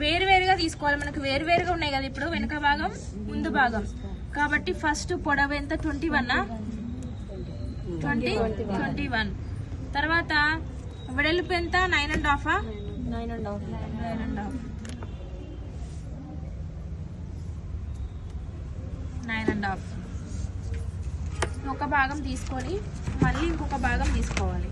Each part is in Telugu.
వేరువేరుగా తీసుకోవాలి. మనకు వేరువేరుగా ఉన్నాయి కదా ఇప్పుడు, వెనుక భాగం ముందు భాగం. కాబట్టి ఫస్ట్ పొడవు ఎంత, 21, 21. తర్వాత వెడల్పు ఎంత, 9.5. 9.5. ఒక భాగం తీసుకొని మళ్ళీ ఇంకొక భాగం తీసుకోవాలి.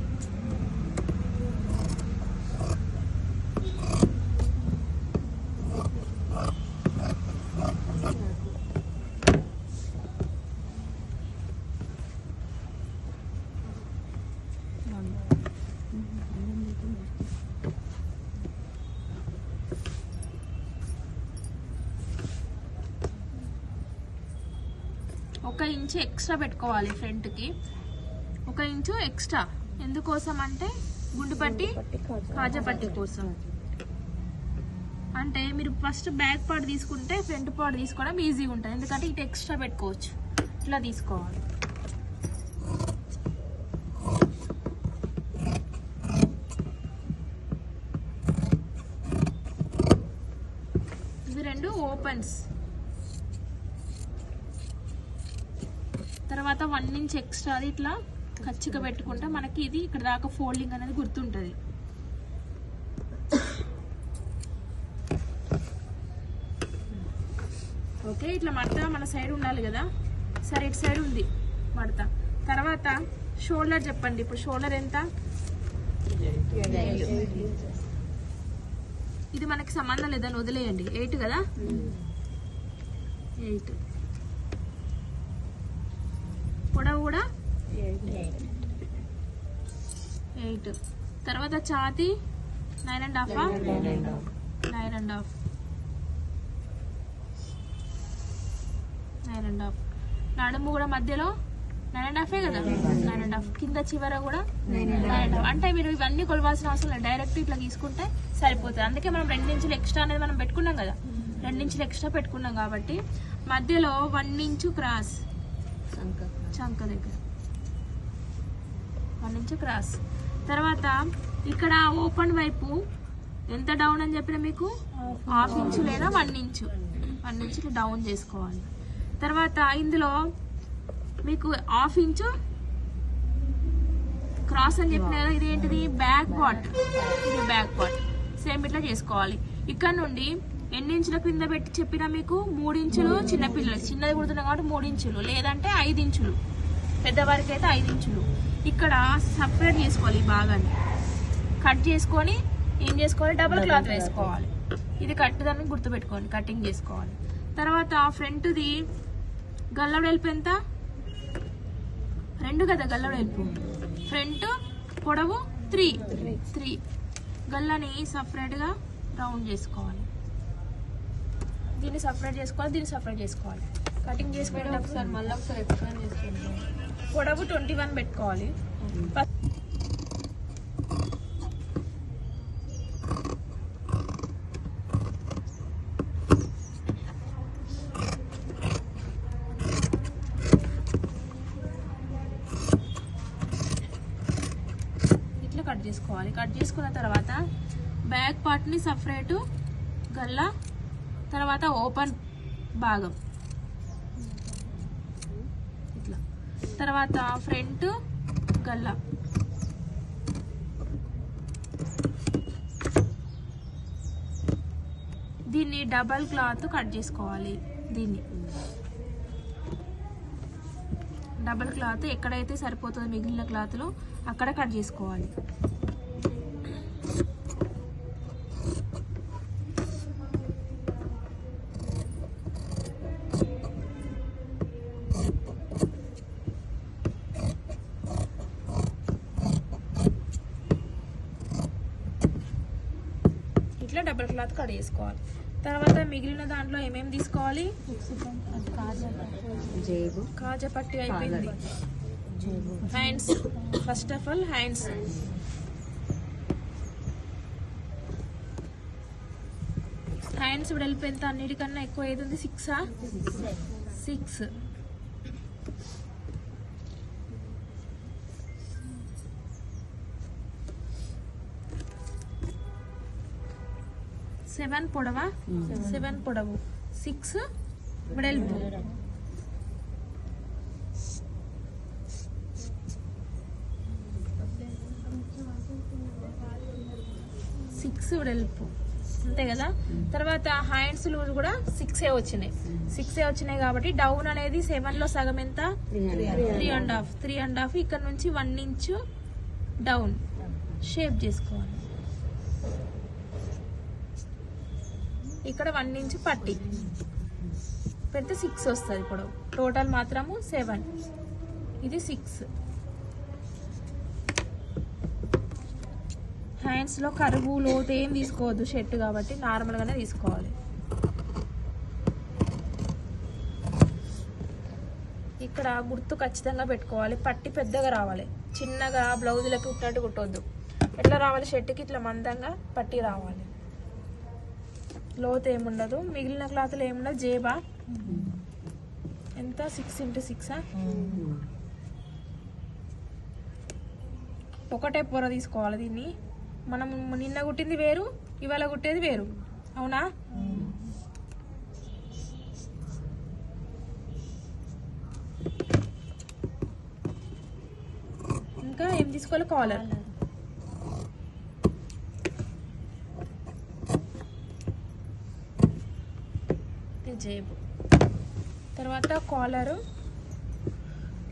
ఒక ఇంచు ఎక్స్ట్రా పెట్టుకోవాలి ఫ్రంట్కి, 1 ఇంచు ఎక్స్ట్రా. ఎందుకోసం అంటే గుండు పట్టి కాజా పట్టి కోసం. అంటే మీరు ఫస్ట్ బ్యాక్ పార్ట్ తీసుకుంటే ఫ్రంట్ పార్ట్ తీసుకోవడం ఈజీగా ఉంటుంది, ఎందుకంటే ఇటు ఎక్స్ట్రా పెట్టుకోవచ్చు. ఇట్లా తీసుకోవాలి. ఇవి 2 ఓపెన్స్. తర్వాత 1 ఇంచ్ ఎక్స్ట్రా అది ఇట్లా ఖచ్చితంగా పెట్టుకుంటే మనకి ఇది ఇక్కడ దాకా ఫోల్డింగ్ అనేది గుర్తుంటుంది. ఓకే, ఇట్లా మడత మన సైడ్ ఉండాలి కదా. సరే, ఇటు సైడ్ ఉంది మడత. తర్వాత షోల్డర్ చెప్పండి. ఇప్పుడు షోల్డర్ ఎంత? 8. ఇది మనకి సంబంధం లేదని వదిలేయండి. 8 కదా, 8. పొడవు కూడా 8. తర్వాత ఛాతీ 9.5. 9.5. నడుము కూడా మధ్యలో 9.5 కదా, 9.5. కింద చివర కూడా 9.5. అంటే మీరు ఇవన్నీ కొలవాల్సిన అవసరం లేదు, డైరెక్ట్ ఇట్లా తీసుకుంటే సరిపోతుంది. అందుకే మనం 2 ఇంచులు ఎక్స్ట్రా అనేది మనం పెట్టుకున్నాం కదా, 2 ఇంచులు ఎక్స్ట్రా పెట్టుకున్నాం కాబట్టి మధ్యలో 1 ఇంచు క్రాస్, చంక దగ్గర 1 ఇంచు క్రాస్. తర్వాత ఇక్కడ ఓపెన్ వైపు ఎంత డౌన్ అని చెప్పిన మీకు, 1/2 ఇంచు లేదా 1 ఇంచు, 1 ఇంచు డౌన్ చేసుకోవాలి. తర్వాత ఇందులో మీకు 1/2 ఇంచు క్రాస్ అని చెప్పిన కదా, ఇది ఏంటిది, బ్యాక్ పార్ట్. ఇది బ్యాక్ పార్ట్. సేమ్ ఇట్లా చేసుకోవాలి. ఇక్కడ నుండి ఎన్ని ఇంచుల కింద పెట్టి చెప్పినా మీకు, 3 ఇంచులు చిన్నపిల్లలు, చిన్నది కుడుతున్నాం కాబట్టి 3 ఇంచులు, లేదంటే 5 ఇంచులు, పెద్దవారికి అయితే 5 ఇంచులు. ఇక్కడ సపరేట్ చేసుకోవాలి. ఈ భాగాన్ని కట్ చేసుకొని ఏం చేసుకోవాలి, డబుల్ క్లాత్ వేసుకోవాలి. ఇది కట్టుదాన్ని గుర్తుపెట్టుకోండి, కటింగ్ చేసుకోవాలి. తర్వాత ఫ్రంట్ది గల్ల వెడల్పు ఎంత, 2 కదా గల్ల వెడల్పు. ఫ్రంట్ పొడవు 3. గల్లని సపరేట్గా రౌండ్ చేసుకోవాలి. దీన్ని సపరేట్ చేసుకోవాలి, దీన్ని సపరేట్ చేసుకోవాలి. కటింగ్ చేసుకునేటప్పుడు ఒకసారి మళ్ళీ ఒకసారి ఎక్స్ప్లెయిన్ చేసుకుంటాం. పొడవు 21 పెట్టుకోవాలి. ఇట్లా కట్ చేసుకోవాలి. కట్ చేసుకున్న తర్వాత బ్యాక్ పార్ట్ని సపరేటు గల్ల, తర్వాత ఓపెన్ భాగం ఇట్లా, తర్వాత ఫ్రంట్ గల్ల, దీన్ని డబల్ క్లాత్ కట్ చేసుకోవాలి. దీన్ని డబల్ క్లాత్ ఎక్కడైతే సరిపోతుందో మిగిలిన క్లాత్లో అక్కడ కట్ చేసుకోవాలి. ఇట్లా డబల్ క్లాత్ కట్ చేసుకోవాలి. తర్వాత మిగిలిన దాంట్లో ఏమేమి తీసుకోవాలి, కాజా పట్టి అయిపోయింది. Hands, first of all hands. Hands వెడల్పు ఎంత, అన్నిటికన్నా ఎక్కువ ఏది ఉంది, 6. 6 7 పొడవా 7 పొడవు 6 వెడల్పు 6 వెడల్పు అంతే కదా. తర్వాత హ్యాండ్స్ లూజ్ కూడా 6 వచ్చినాయి కాబట్టి డౌన్ అనేది 7 లో సగం ఎంత 3.5 ఇక్కడ నుంచి 1 ఇంచు డౌన్ షేప్ చేసుకోవాలి. ఇక్కడ 1 ఇంచు పట్టి పెడితే 6 వస్తుంది. ఇప్పుడు టోటల్ మాత్రము 7, ఇది 6. హ్యాండ్స్ లో కరువు లోతు ఏం తీసుకోవద్దు, షర్ట్ కాబట్టి నార్మల్ గానే తీసుకోవాలి. ఇక్కడ గుర్తు ఖచ్చితంగా పెట్టుకోవాలి. పట్టి పెద్దగా రావాలి, చిన్నగా బ్లౌజులకి కుట్టినట్టు కుట్టొద్దు. ఎట్లా రావాలి, షర్ట్కి ఇట్లా మందంగా పట్టి రావాలి. లోతు ఏముండదు. మిగిలిన క్లాత్లు ఏముండదు. జేబా ఎంత 6 x 6 ఒకటే పొర తీసుకోవాలి. దీన్ని మనం నిన్న కుట్టింది వేరు, ఇవాళ కుట్టేది వేరు, అవునా? ఇంకా ఏం తీసుకోవాలి, కాలర్. జేబు తర్వాత కాలరు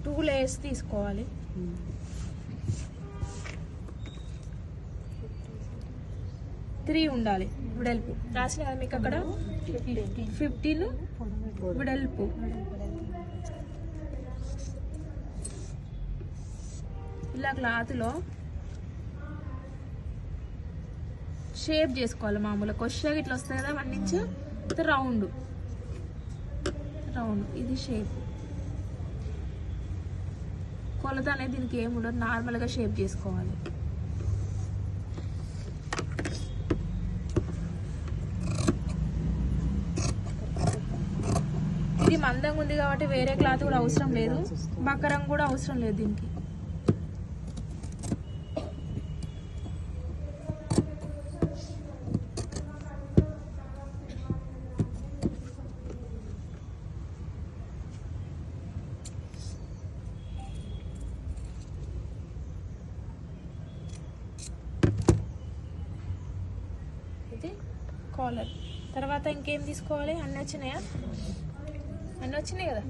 2 లేయర్స్ తీసుకోవాలి. 3 ఉండాలి వెడల్పు. రాసిన కదా మీకు అక్కడ 15 వెడల్పు. ఇలా క్లాత్లో షేప్ చేసుకోవాలి. మామూలుగా కొషగా ఇట్లా వస్తుంది కదా 1 ఇంచ్ రౌండ్. ఇది షేప్. కొలత అనేది దీనికి ఏముండదు, నార్మల్గా షేప్ చేసుకోవాలి. ఇది మందంగా ఉంది కాబట్టి వేరే క్లాత్ కూడా అవసరం లేదు, బక్కరం కూడా అవసరం లేదు దీనికి. ఇది కాలర్. తర్వాత ఇంకేం తీసుకోవాలి, అన్నీ వచ్చినాయా? అన్నీ వచ్చినాయి కదా.